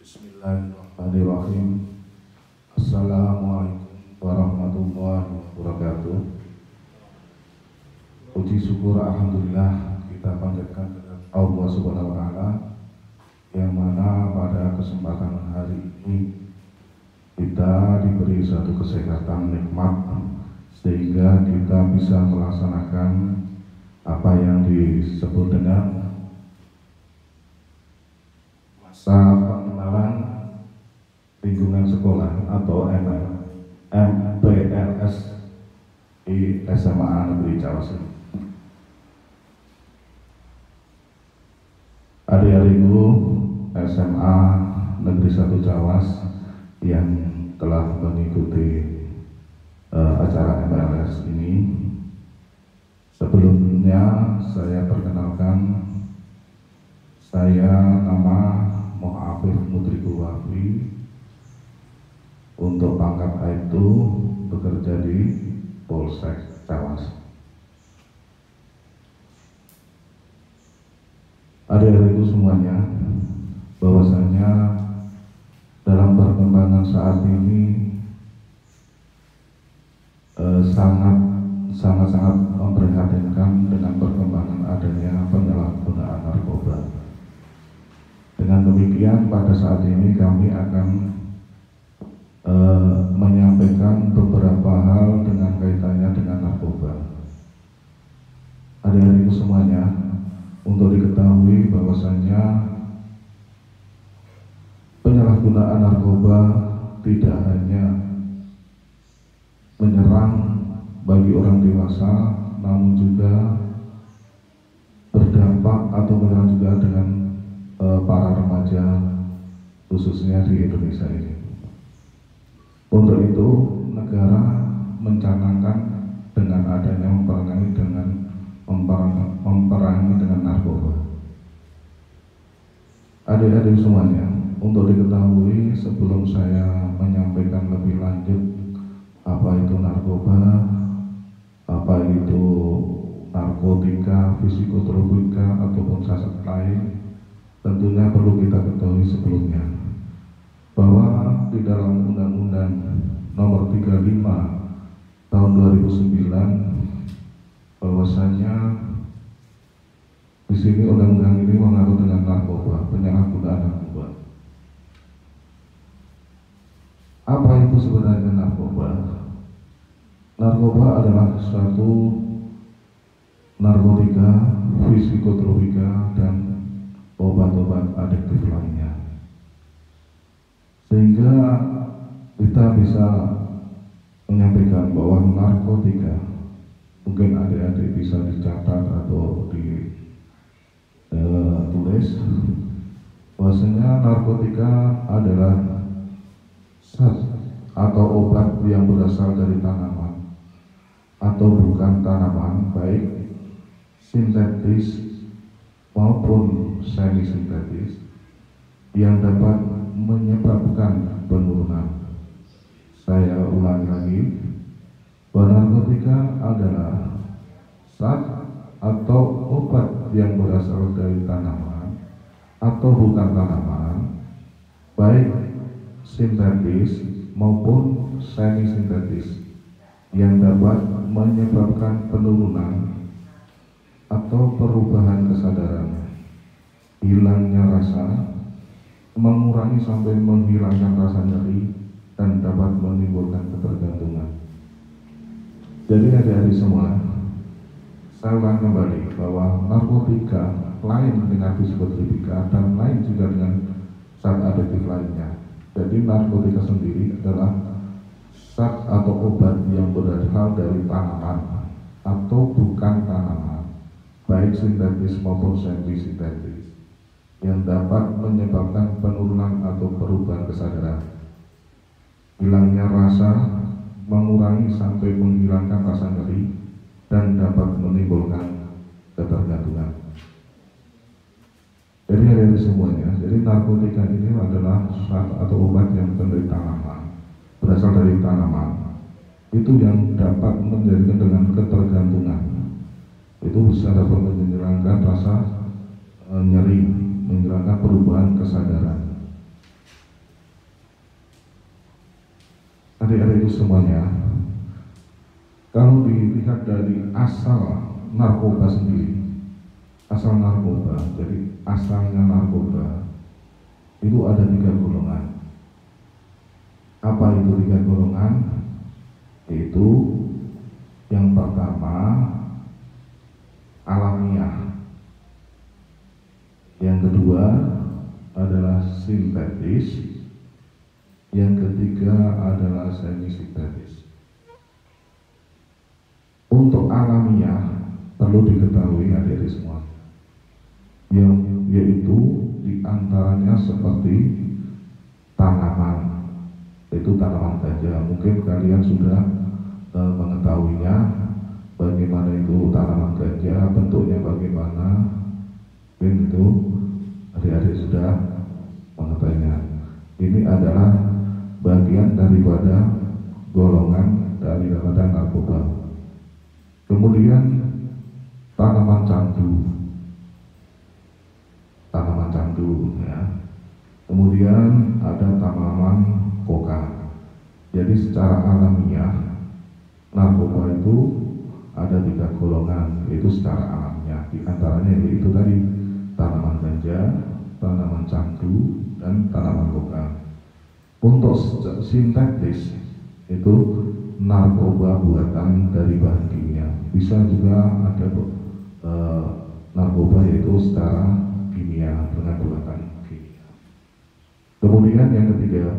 Bismillahirrahmanirrahim. Assalamualaikum warahmatullahi wabarakatuh. Puji syukur alhamdulillah kita panjatkan kepada Allah Subhanahu wa taala yang mana pada kesempatan hari ini kita diberi satu kesehatan nikmat sehingga kita bisa melaksanakan apa yang disebut dengan masa pengenalan lingkungan sekolah atau MPLS di SMA Negeri Cawas. Adik-adikku SMA Negeri 1 Cawas yang telah mengikuti acara MPLS ini, sebelumnya saya perkenalkan, saya nama Mu'afif Mutrikul Wafi, untuk pangkat Aibtu bekerja di Polsek Cawas. Adik-adikku semuanya, bahwasanya dalam perkembangan saat ini sangat memprihatinkan dengan perkembangan adanya penyalahgunaan narkoba. Dengan demikian, pada saat ini kami akan menyampaikan beberapa hal dengan kaitannya dengan narkoba. Adik-adikku semuanya, untuk diketahui bahwasanya penyalahgunaan narkoba tidak hanya menyerang bagi orang dewasa, namun juga berdampak atau menyerang juga dengan para remaja, khususnya di Indonesia ini. Untuk itu, negara mencanangkan dengan adanya memperangi dengan narkoba. Adik-adik semuanya, untuk diketahui sebelum saya menyampaikan lebih lanjut apa itu narkoba, apa itu narkotika, psikotropika ataupun zat lain, tentunya perlu kita ketahui sebelumnya bahwa di dalam Undang-Undang Nomor 35 Tahun 2009 bahwasanya di sini undang-undang ini mengatur dengan narkoba, penyalahgunaan narkoba. Apa itu sebenarnya narkoba? Narkoba adalah suatu narkotika, psikotropika, dan obat-obat adiktif lainnya. Sehingga kita bisa menyampaikan bahwa narkotika, mungkin adik-adik bisa dicatat atau ditulis, bahwasanya narkotika adalah zat atau obat yang berasal dari tanaman atau bukan tanaman, baik sintetis maupun semi sintetis, yang dapat menyebabkan penurunan. Saya ulangi lagi, bahwa narkotika adalah zat atau obat yang berasal dari tanaman atau bukan tanaman, baik sintetis maupun semi sintetis, yang dapat menyebabkan penurunan atau perubahan kesadaran, hilangnya rasa, mengurangi sampai menghilangkan rasa nyeri, dan dapat menimbulkan ketergantungan. Jadi adik-adik semua, saya ulang kembali bahwa narkotika lain dengan psikotropika dan lain juga dengan zat adiktif lainnya. Jadi narkotika sendiri adalah zat atau obat yang berasal dari tanaman atau bukan tanaman, baik sintetis maupun semi sintetis, yang dapat menyebabkan penurunan atau perubahan kesadaran, hilangnya rasa, mengurangi sampai menghilangkan rasa nyeri, dan dapat menimbulkan ketergantungan. Jadi ada semuanya. Jadi narkotika ini adalah zat atau obat yang dari tanaman, berasal dari tanaman, itu yang dapat menjadikan dengan ketergantungan. Itu bisa dapat menghilangkan rasa nyeri, menghilangkan perubahan kesadaran. adik-adik semuanya, kalau dilihat dari asal narkoba sendiri, asal narkoba, jadi asalnya narkoba itu ada 3 golongan. Apa itu 3 golongan? Yaitu yang pertama alamiah, yang kedua adalah sintetis, yang ketiga adalah semi sintetis. Untuk alamiah perlu diketahui adik-adik semua, yaitu diantaranya seperti tanaman, yaitu tanaman ganja. Mungkin kalian sudah mengetahuinya, bagaimana itu tanaman ganja, bentuknya bagaimana, mungkin itu adik-adik sudah mengetahuinya. Ini adalah bagian daripada golongan daripada narkoba. Kemudian tanaman candu, ya. Kemudian ada tanaman koka. Jadi secara alamiah narkoba itu ada 3 golongan, yaitu secara alamiah. Di antaranya yaitu tadi tanaman ganja, tanaman candu, dan tanaman koka. Untuk sintetis itu narkoba buatan dari bahan kimia. Bisa juga ada narkoba yaitu secara kimia dengan buatan kimia. Kemudian yang ketiga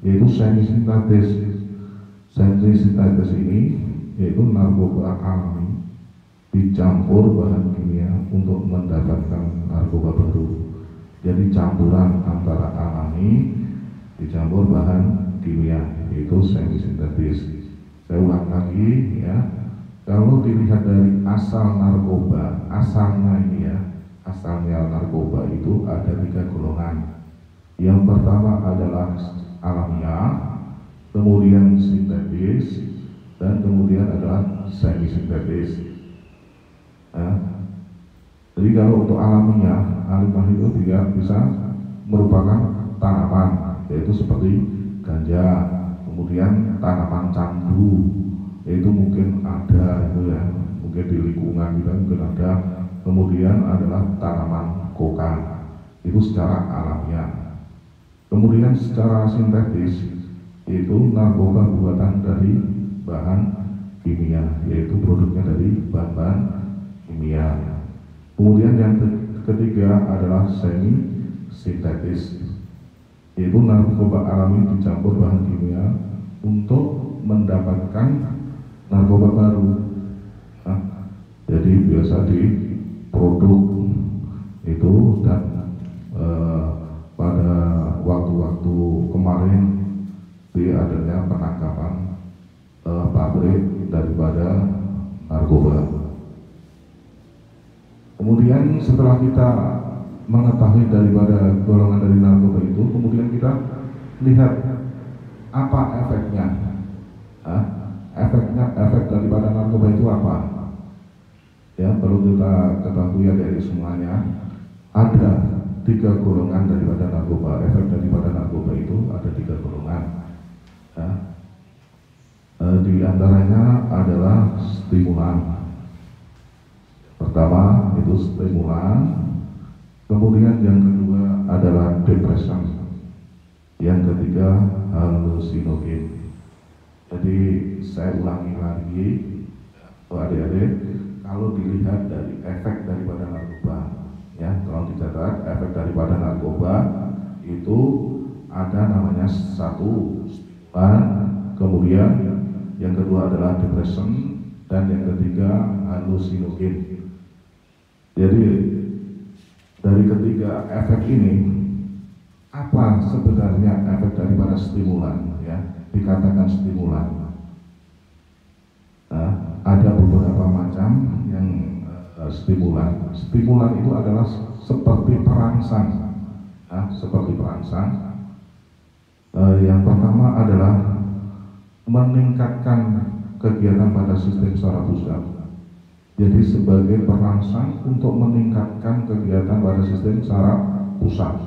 yaitu semi sintetis. Semi sintetis ini yaitu narkoba alami dicampur bahan kimia untuk mendapatkan narkoba baru. Jadi campuran antara alami dicampur bahan kimia, yaitu semi sintetis. Saya ulang lagi ya, kalau dilihat dari asal narkoba, asalnya ini ya, asalnya narkoba itu ada 3 golongan. Yang pertama adalah alamiah, kemudian sintetis, dan kemudian adalah semi sintetis. Jadi kalau untuk alamiah itu juga bisa merupakan tanaman, yaitu seperti ganja. Kemudian tanaman candu, yaitu mungkin ada itu ya, mungkin di lingkungan kita mungkin ada. Kemudian adalah tanaman koka, itu secara alamiah. Kemudian secara sintetis yaitu narkoba buatan dari bahan kimia, yaitu produknya dari bahan-bahan kimia. Kemudian yang ketiga adalah semi sintetis, yaitu narkoba alami dicampur bahan kimia untuk mendapatkan narkoba baru. Jadi biasa di produk itu, dan pada waktu-waktu kemarin di adanya penangkapan pabrik daripada narkoba. Kemudian setelah kita mengetahui daripada golongan dari narkoba itu, kemudian kita lihat apa efeknya. Efek daripada narkoba itu apa? Ya, perlu kita ketahui adik-adik semuanya, ada 3 golongan daripada narkoba. Efek daripada narkoba itu ada 3 golongan. Ya. Di antaranya adalah stimulan. Pertama itu stimulan, kemudian yang kedua adalah depresan, yang ketiga halusinogen. Jadi saya ulangi lagi, adik-adik, kalau dilihat dari efek daripada narkoba, ya, tolong dicatat, efek daripada narkoba itu ada namanya 1 stimulan, kemudian yang kedua adalah depresan, dan yang ketiga halusinogen. Jadi dari ketiga efek ini, apa sebenarnya efek daripada stimulan? Ya, dikatakan stimulan. Ada beberapa macam yang stimulan. Stimulan itu adalah seperti perangsang, seperti perangsang. Yang pertama adalah meningkatkan kegiatan pada sistem secara pusat. Jadi sebagai perangsang untuk meningkatkan kegiatan pada sistem secara pusat.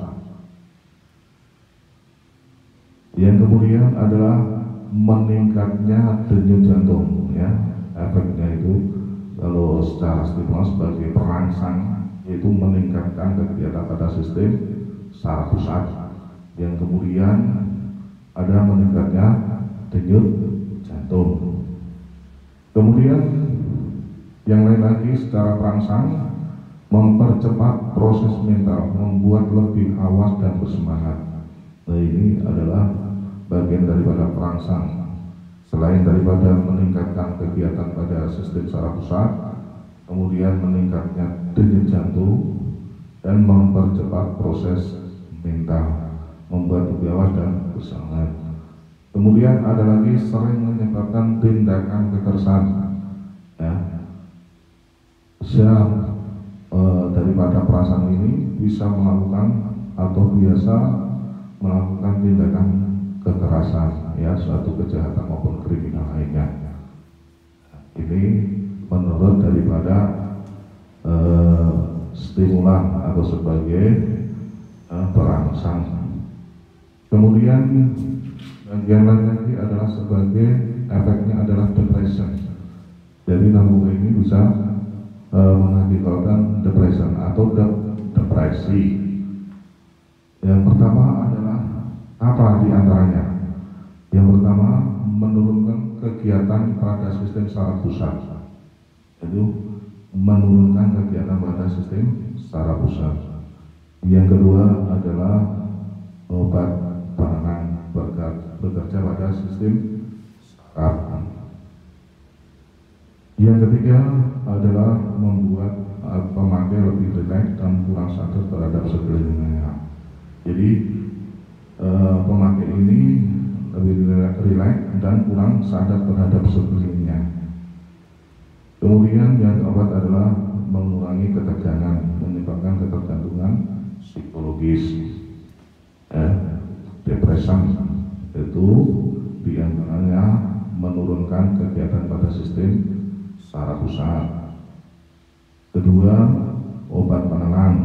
Yang kemudian adalah meningkatnya denyut jantung, ya. Efeknya itu kalau secara stimulus sebagai perangsang, yaitu meningkatkan kegiatan pada sistem saraf pusat, yang kemudian ada meningkatnya denyut jantung. Kemudian yang lain lagi secara perangsang mempercepat proses mental, membuat lebih awas dan bersemangat. Nah, ini adalah bagian daripada perangsang. Selain daripada meningkatkan kegiatan pada sistem saraf pusat, kemudian meningkatnya denyut jantung dan mempercepat proses mental, membuat lebih awas dan bersemangat. Kemudian ada lagi sering menyebabkan tindakan kekerasan, ya. Daripada perasaan ini bisa melakukan atau biasa melakukan tindakan kekerasan, ya, suatu kejahatan maupun kriminal lainnya. Ini menurut daripada stimulan atau sebagai perangsang. Kemudian bagian lain lagi adalah sebagai efeknya adalah depression. Jadi narkoba ini bisa mengakibatkan depression atau depresi. Yang pertama adalah apa di antaranya? Yang pertama, menurunkan kegiatan pada sistem saraf pusat. Itu menurunkan kegiatan pada sistem saraf pusat. Yang kedua adalah obat penenang bekerja pada sistem saraf. Yang ketiga adalah membuat pemakai lebih rileks dan kurang sadar terhadap sekelilingnya. Jadi pemakai ini lebih rileks dan kurang sadar terhadap sekelilingnya. Kemudian yang keempat adalah mengurangi ketegangan, menyebabkan ketergantungan psikologis, depresi. Itu diantaranya menurunkan kegiatan pada sistem saraf pusat. Kedua, obat penenang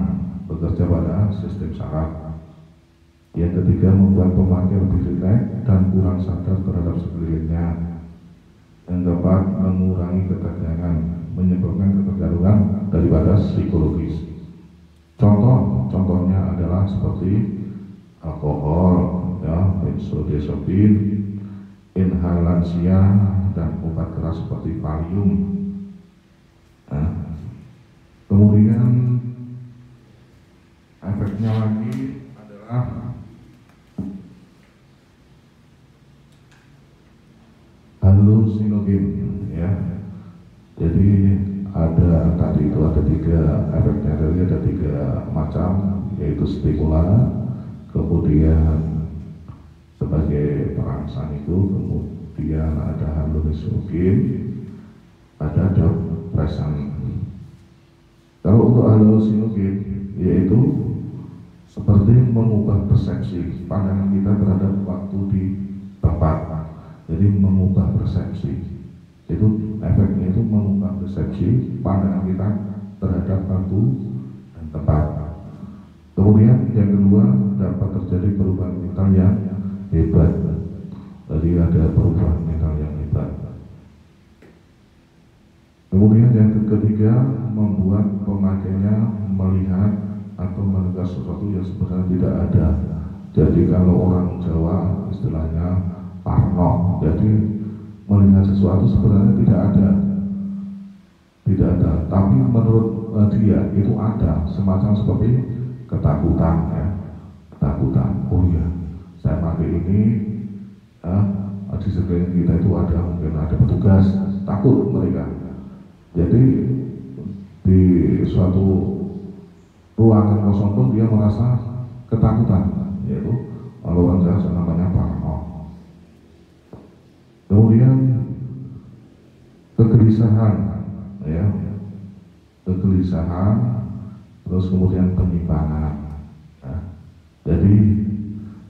bekerja pada sistem saraf. Yang ketiga, membuat pemakai lebih rileks dan kurang sadar terhadap sekelilingnya. Yang keempat, mengurangi ketegangan, menyebabkan ketergantungan daripada psikologis. Contohnya adalah seperti alkohol, ya, benzodiazepin, inhalansia, dan obat keras seperti Valium. Nah, kemudian efeknya lagi adalah halusinogen, ya. Jadi tadi itu ada tiga efeknya, ada tiga macam, yaitu stimulan, kemudian sebagai perangsang itu, kemudian ada halusinogen, ada depresan. Kalau untuk halusinogen, yaitu seperti mengubah persepsi pandangan kita terhadap waktu di tempat. Jadi mengubah persepsi, itu efeknya itu mengubah persepsi pandangan kita terhadap waktu dan tempat. Kemudian yang kedua, dapat terjadi perubahan mental yang hebat. Jadi ada perubahan mental yang hebat. Kemudian yang ketiga, membuat pemakainya melihat atau mendengar sesuatu yang sebenarnya tidak ada. Jadi kalau orang Jawa istilahnya parno, jadi melihat sesuatu sebenarnya tidak ada, tapi menurut dia itu ada, semacam seperti ketakutan, ya, ketakutan. Oh iya, saya pakai ini, di sekeliling kita itu ada, mungkin ada petugas, takut mereka. Jadi di suatu ruangan kosong pun dia merasa ketakutan, yaitu kalau orang Jawa namanya parno. Kemudian kegelisahan, ya, terus kemudian penyimpangan. Ya. Jadi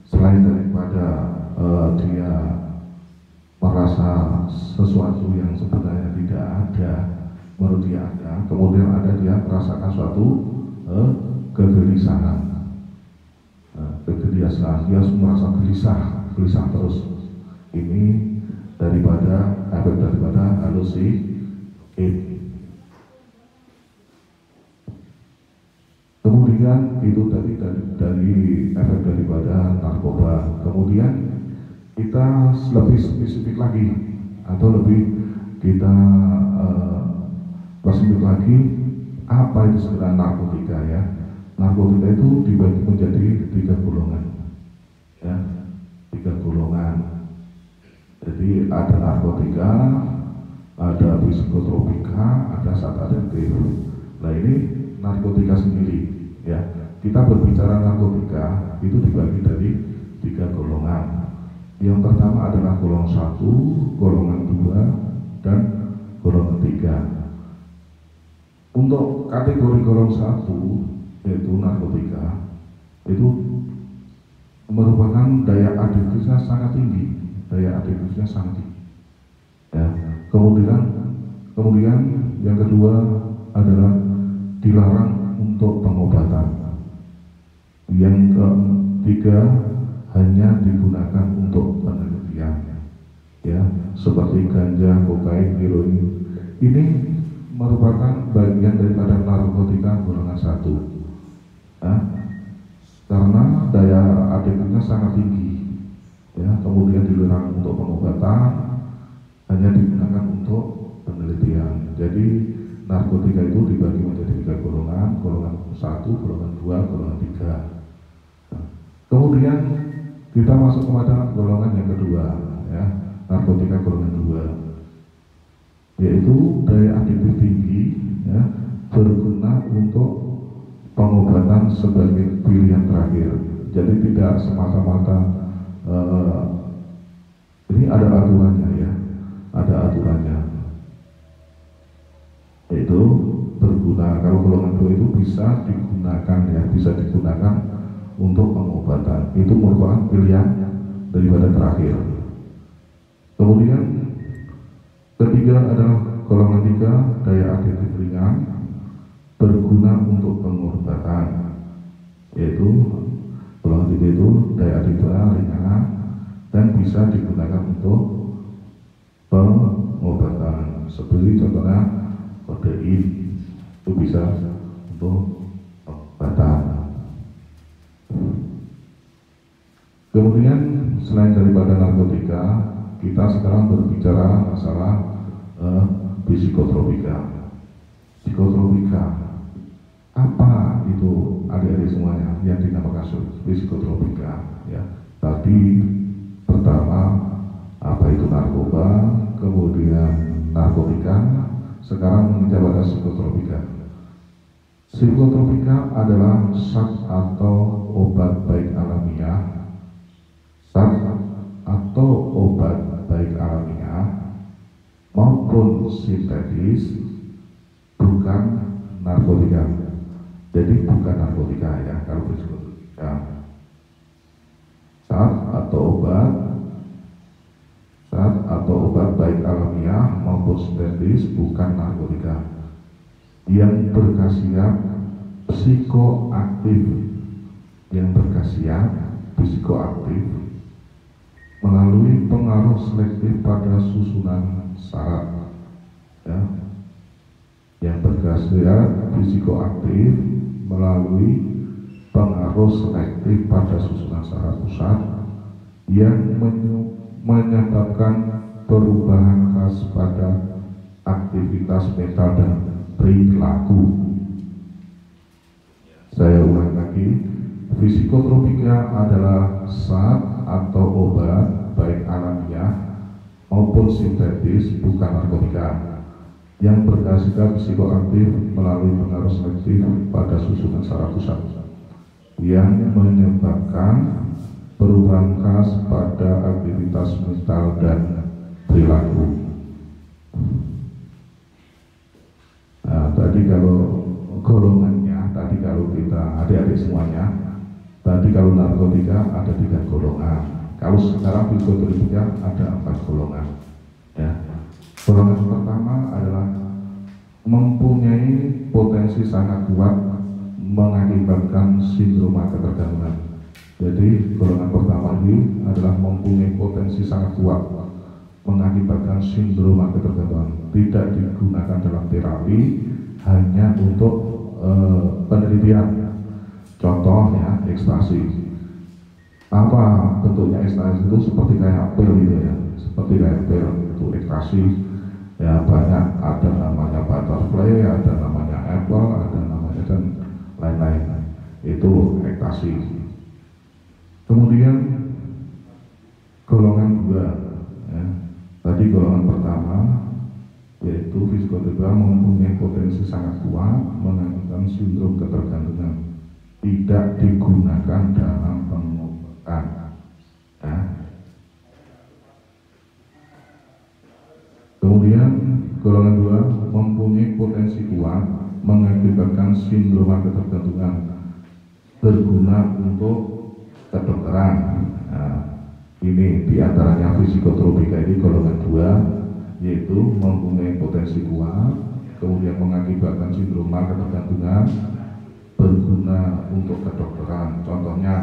selain daripada dia merasa sesuatu yang sebenarnya tidak ada, menurut dia ada, kemudian ada dia merasakan suatu kegelisahan, dia merasa gelisah terus. ini efek daripada halusinogen. Kemudian itu dari efek daripada narkoba. Kemudian kita lebih spesifik lagi atau lebih kita spesifik lagi apa itu sebenarnya narkotika ya. Narkotika itu dibagi menjadi 3 golongan ya, 3 golongan. Jadi ada narkotika, ada psikotropika, ada zat adiktif. Nah ini narkotika sendiri ya. Kita berbicara narkotika itu dibagi dari 3 golongan. Yang pertama adalah golongan 1, golongan 2, dan golongan 3. Untuk kategori golongan 1 yaitu narkotika itu merupakan daya adiktifnya sangat tinggi, ya. Kemudian yang kedua adalah dilarang untuk pengobatan. Yang ketiga hanya digunakan untuk penelitian, ya, seperti ganja, kokain, heroin. Ini merupakan bagian daripada narkotika golongan 1, ya, karena daya adiktifnya sangat tinggi, ya. Kemudian dilarang untuk pengobatan, hanya digunakan untuk penelitian. Jadi narkotika itu dibagi menjadi 3 golongan, golongan 1, golongan 2, golongan 3. Nah, kemudian kita masuk kepada golongan yang kedua, ya, narkotika golongan 2, yaitu daya adiktif tinggi, ya, berguna untuk pengobatan sebagai pilihan terakhir. Jadi tidak semata-mata ini ada aturannya, ya, ada aturannya. Itu berguna, kalau golongan 2 itu bisa digunakan, ya, bisa digunakan untuk pengobatan. Itu merupakan pilihan daripada terakhir. Kemudian ketiga adalah golongan 3, daya adiktif ringan, berguna untuk pengobatan. Yaitu golongan 3 itu daya adiktif ringan dan bisa digunakan untuk pengobatan. Seperti contohnya kodein, itu bisa untuk pengobatan. Kemudian selain daripada narkotika, kita sekarang berbicara masalah psikotropika. Psikotropika, apa itu adik-adik semuanya yang dinamakan psikotropika? Ya, tadi pertama apa itu narkoba, kemudian narkotika, sekarang menginjak pada psikotropika. Psikotropika adalah zat atau obat baik alamiah, maupun sintetis, bukan narkotika. Jadi bukan narkotika, ya, kalau psikotropika. Zat atau obat baik alamiah maupun sintetis, bukan narkotika, yang berkhasiat psikoaktif, melalui pengaruh selektif pada susunan saraf, ya, yang berkhasiat psikoaktif melalui pengaruh selektif pada susunan saraf pusat yang menyebabkan perubahan khas pada aktivitas mental dan perilaku. Saya ulang lagi, psikotropika adalah zat atau obat baik alamiah maupun sintetis, bukan narkotika, yang berkhasiat psikoaktif melalui pengaruh selektif pada susunan saraf pusat yang menyebabkan perubahan khas pada aktivitas mental dan perilaku. Nah, tadi kalau golongannya, kalau kita adik-adik semuanya, tadi kalau narkotika ada 3 golongan. Kalau sekarang psikotropika ada 4 golongan. Ya. Golongan pertama adalah mempunyai potensi sangat kuat mengakibatkan sindrom ketergantungan. Jadi golongan pertama ini diketahui adalah mempunyai potensi sangat kuat mengakibatkan sindrom ketergantungan, tidak digunakan dalam terapi, hanya untuk penelitian. Contohnya ekstasi. Apa bentuknya ekstasi itu? Seperti kayak pil gitu ya, seperti kayak pil itu ekstasi. Ya banyak, ada namanya butterfly, ada namanya apple, ada namanya dan lain-lain. Itu ekstasi. Kemudian golongan 2 ya. Tadi golongan pertama yaitu psikoterapi mempunyai potensi sangat kuat mengakibatkan sindrom ketergantungan, tidak digunakan dalam pengobatan ya. Kemudian golongan 2 mempunyai potensi kuat mengakibatkan sindrom ketergantungan, berguna untuk kedokteran. Nah, ini diantaranya psikotropika ini golongan 2, yaitu mempunyai potensi kuat, kemudian mengakibatkan sindrom ketergantungan, berguna untuk kedokteran. Contohnya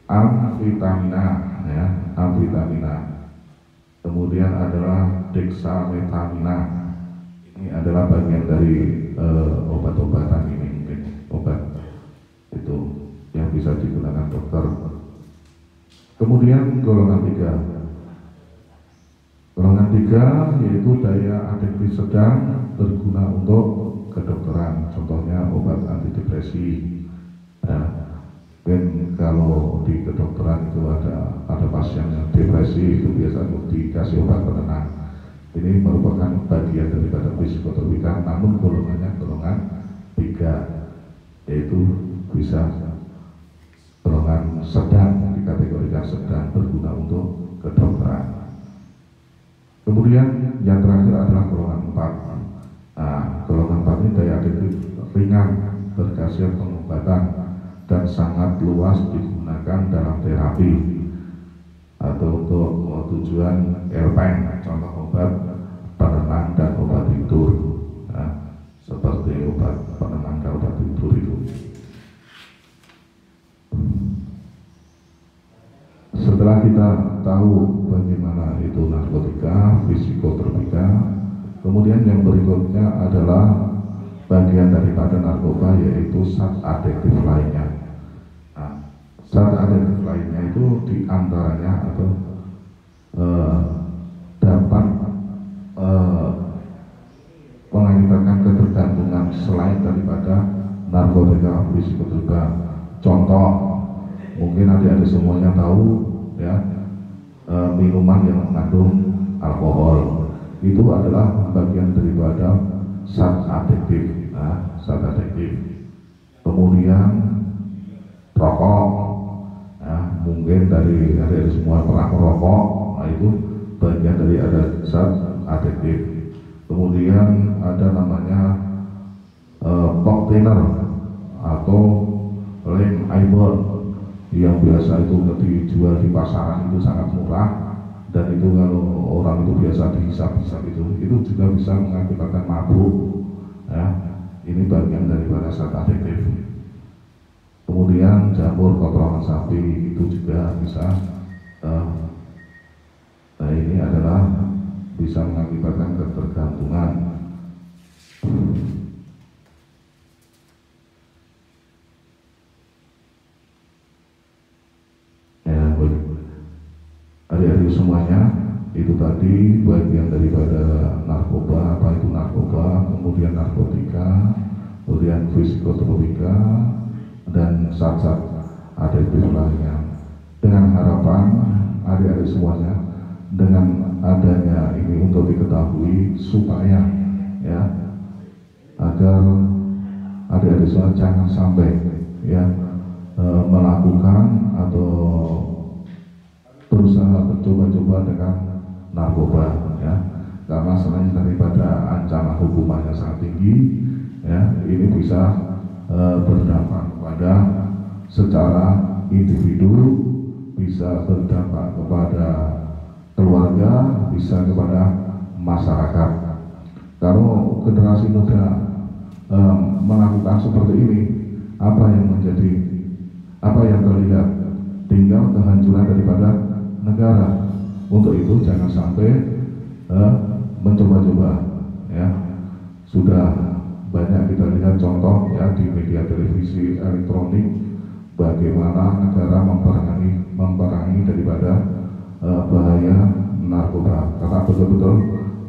amfetamina ya, amfetamina. Kemudian adalah dexametamina. Ini adalah bagian dari obat-obatan ini, mungkin obat itu yang bisa digunakan dokter. Kemudian golongan 3. Golongan 3 yaitu daya adiktif sedang, berguna untuk kedokteran. Contohnya obat antidepresi. Ya. Dan kalau di kedokteran itu ada pasien yang depresi, itu biasanya dikasih obat penenang. Ini merupakan bagian daripada psikotropika, namun golongannya golongan 3, yaitu bisa golongan sedang, dikategorikan sedang, berguna untuk kedokteran. Kemudian yang terakhir adalah golongan 4. Nah, golongan 4 ini daya adiktif ringan, berkhasiat pengobatan, dan sangat luas digunakan dalam terapi atau untuk tujuan LPN, contoh obat penenang dan obat tidur. Nah, seperti obat penenang dan obat tidur itu. Setelah kita tahu bagaimana itu narkotika, psikotropika, kemudian yang berikutnya adalah bagian daripada narkoba, yaitu zat adiktif lainnya. Nah, zat adiktif lainnya itu diantaranya atau dapat mengakibatkan ketergantungan selain daripada narkotika, psikotropika. Contoh, mungkin adik-adik semuanya tahu ya, minuman yang mengandung alkohol itu adalah bagian daripada zat adiktif. Nah, zat adiktif. Kemudian rokok, nah, mungkin dari semua pernah merokok, nah itu bagian dari ada zat adiktif. Kemudian ada namanya cocktainer atau lem ibon yang biasa itu dijual di pasaran, itu sangat murah, dan itu kalau orang itu biasa dihisap-hisap itu juga bisa mengakibatkan mabuk ya. Ini bagian daripada zat adiktif. Kemudian jamur kotoran sapi itu juga bisa nah ini adalah bisa mengakibatkan ketergantungan. Adik-adik semuanya, itu tadi bagian daripada narkoba. Apa itu narkoba, kemudian narkotika, kemudian psikotropika, dan zat-zat adiktif lainnya. Dengan harapan adik-adik semuanya, dengan adanya ini untuk diketahui supaya ya, agar adik-adik semua jangan sampai ya melakukan atau berusaha mencoba-coba dengan narkoba ya, karena selain daripada ancaman hukumannya sangat tinggi ya, ini bisa berdampak kepada secara individu, bisa berdampak kepada keluarga, bisa kepada masyarakat. Kalau generasi muda melakukan seperti ini, apa yang terlihat? Tinggal kehendak anjuran daripada negara. Untuk itu jangan sampai mencoba-coba, ya. Sudah banyak kita lihat contoh ya di media televisi elektronik bagaimana negara memperangi daripada bahaya narkoba, karena betul-betul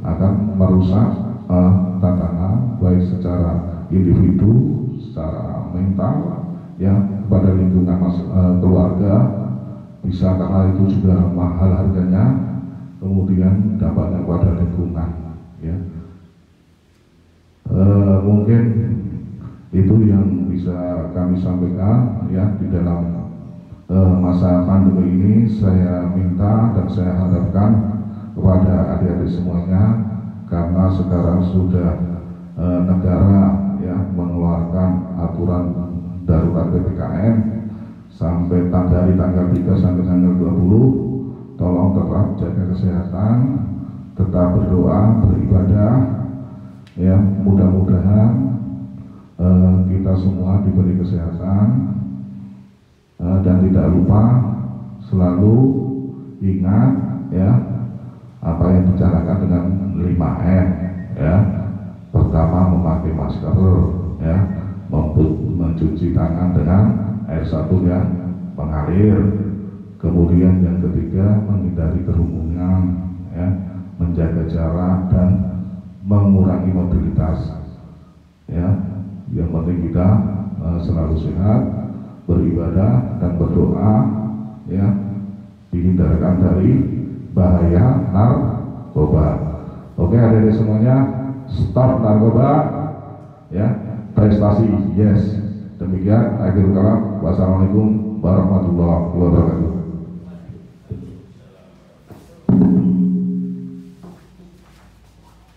akan merusak tatanan baik secara individu, secara mental, ya, kepada lingkungan keluarga, bisa karena itu juga mahal harganya, kemudian dampaknya pada lingkungan, ya. Mungkin itu yang bisa kami sampaikan ya di dalam masa pandemi ini. Saya minta dan saya harapkan kepada adik-adik semuanya, karena sekarang sudah negara ya mengeluarkan aturan darurat PPKM sampai dari tanggal 3 sampai tanggal 20, tolong tetap jaga kesehatan, tetap berdoa, beribadah, ya, mudah-mudahan kita semua diberi kesehatan, dan tidak lupa selalu ingat ya apa yang dibicarakan dengan 5M, ya. Pertama, memakai masker, ya, mencuci tangan dengan air sabun yang mengalir. Kemudian yang ketiga, menghindari kerumunan, ya, menjaga jarak dan mengurangi mobilitas, ya. Yang penting kita selalu sehat, beribadah dan berdoa, ya, dihindarkan dari bahaya narkoba. Oke, adik-adik semuanya, stop narkoba, ya, prestasi, yes. Demikian, akhir kalam. Wassalamualaikum warahmatullahi wabarakatuh.